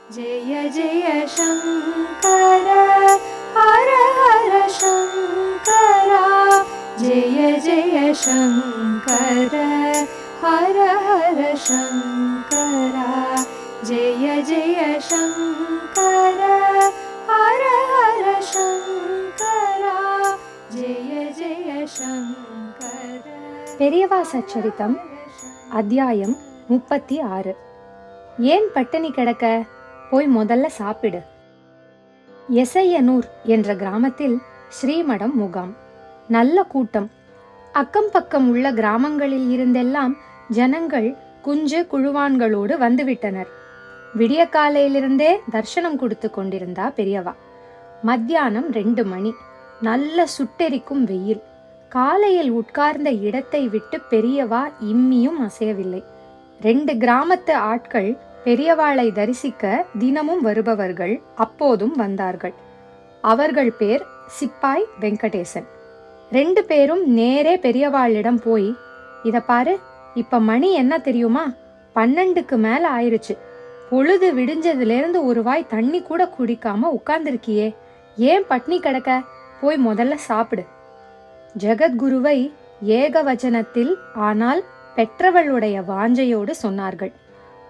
जय जय शंकर हर हर शंकरा जय जय शंकर हर हर शंकरा जय जय शंकर हर हर शंकरा जय जय शंकर. பெரியவா சச்சரித்தம் அத்தியாயம் 36. ஏன் பட்டினி கிடக்க? போய் முதல்ல சாப்பிடு. எசையனூர் என்ற கிராமத்தில் ஸ்ரீமடம் முகாம். நல்ல கூட்டம். அக்கம் பக்கம் உள்ள கிராமங்களில் இருந்தெல்லாம் ஜனங்கள் குஞ்சு குழுவான்களோடு வந்துவிட்டனர். விடிய காலையிலிருந்தே தர்சனம் கொடுத்து கொண்டிருந்தா பெரியவா. மத்தியானம் 2 மணி. நல்ல சுட்டெரிக்கும் வெயில். காலையில் உட்கார்ந்த இடத்தை விட்டு பெரியவா இம்மியும் அசையவில்லை. 2 கிராமத்து ஆட்கள் பெரியவாளை தரிசிக்க தினமும் வருபவர்கள் அப்போதும் வந்தார்கள். அவர்கள் பேர் சிப்பாய் வெங்கடேசன். 2 பேரும் நேரே பெரியவாளிடம் போய், இத பாரு, இப்ப மணி என்ன தெரியுமா? 12க்கு மேல ஆயிருச்சு. பொழுது விடிஞ்சதுலேருந்து ஒரு வாய் தண்ணி கூட குடிக்காம உட்கார்ந்துருக்கியே, ஏன் பட்னி கிடக்க? போய் முதல்ல சாப்பிடு. ஜெகத்குருவை ஏகவச்சனத்தில் ஆனால் பெற்றவளுடைய வாஞ்சையோடு சொன்னார்கள்.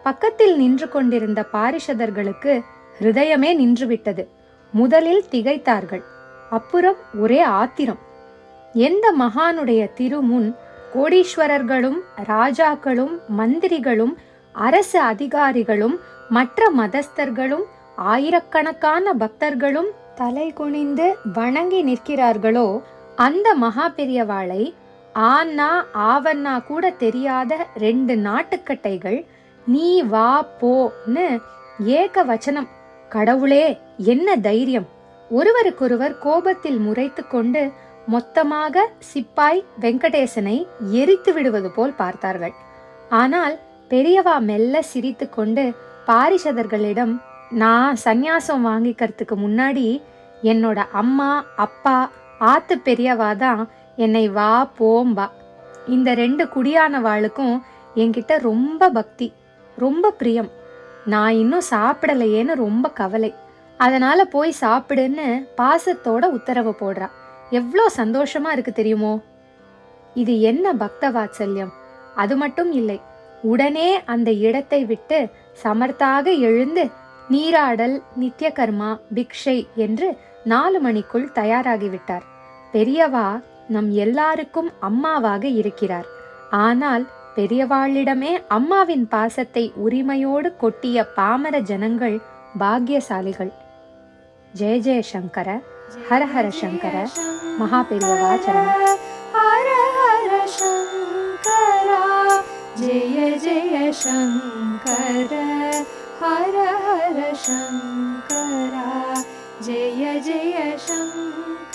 பக்கத்தில் நின்று கொண்டிருந்த பாரிஷதர்களுக்கு ஹிருதயமே நின்றுவிட்டது. முதலில் திகைத்தார்கள். அப்புறம் ஒரே ஆத்திரம். எந்த மகானுடைய திருமுன் கோடீஸ்வரர்களும் ராஜாக்களும் மந்திரிகளும் அரசு அதிகாரிகளும் மற்ற மதஸ்தர்களும் ஆயிரக்கணக்கான பக்தர்களும் தலை குனிந்து வணங்கி நிற்கிறார்களோ, அந்த மகா பெரியவாளை ஆனா ஆவன்னா கூட தெரியாத 2 நாட்டுக்கட்டைகள் நீ வா போன்னு ஏக வச்சனம். கடவுளே, என்ன தைரியம்! ஒருவருக்கொருவர் கோபத்தில் முறைத்து கொண்டு மொத்தமாக சிப்பாய் வெங்கடேசனை எரித்து விடுவது போல் பார்த்தார்கள். ஆனால் பெரியவா மெல்ல சிரித்து கொண்டு பாரிஷதர்களிடம், நான் சந்நியாசம் வாங்கிக்கிறதுக்கு முன்னாடி என்னோட அம்மா அப்பா ஆத்து பெரியவாதான் என்னை வா போம்பா. இந்த 2 குடியானவாளுக்கும் என்கிட்ட ரொம்ப பக்தி, ரொம்ப பிரியம். நான் இன்னும் சாப்பிடலையேன்னு ரொம்ப கவலை. அதனால போய் சாப்பிடுன்னு பாசத்தோட உத்தரவு போடுறா. எவ்வளோ சந்தோஷமா இருக்கு தெரியுமோ? இது என்ன பக்த வாத்சல்யம்! அது மட்டும் இல்லை, உடனே அந்த இடத்தை விட்டு சமர்த்தாக எழுந்து நீராடல், நித்திய கர்மா, பிக்ஷை என்று 4 மணிக்குள் தயாராகிவிட்டார். பெரியவா நம் எல்லாருக்கும் அம்மாவாக இருக்கிறார். ஆனால் பெரியவாளிடமே அம்மாவின் பாசத்தை உரிமையோடு கொட்டிய பாமர ஜனங்கள் பாக்யசாலிகள். ஜெய ஜெய சங்கர, ஹர ஹர சங்கர, மகா பெரியவா சரணம். ஹர ஹர சங்கரா, ஜெய ஜெய சங்கர, ஹர ஹர சங்கரா, ஜெய ஜெய சங்கர.